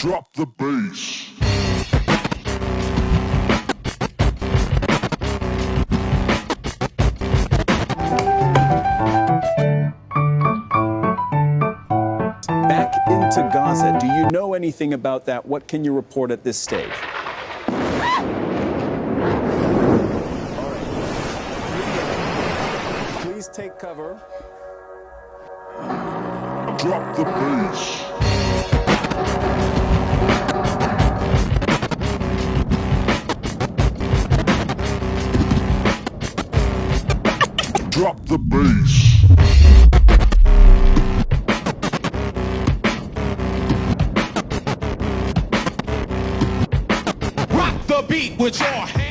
Drop the bass. Back into Gaza. Do you know anything about that? What can you report at this stage? All right. Please take cover. Drop the bass. Drop the bass. Rock the beat with your hands.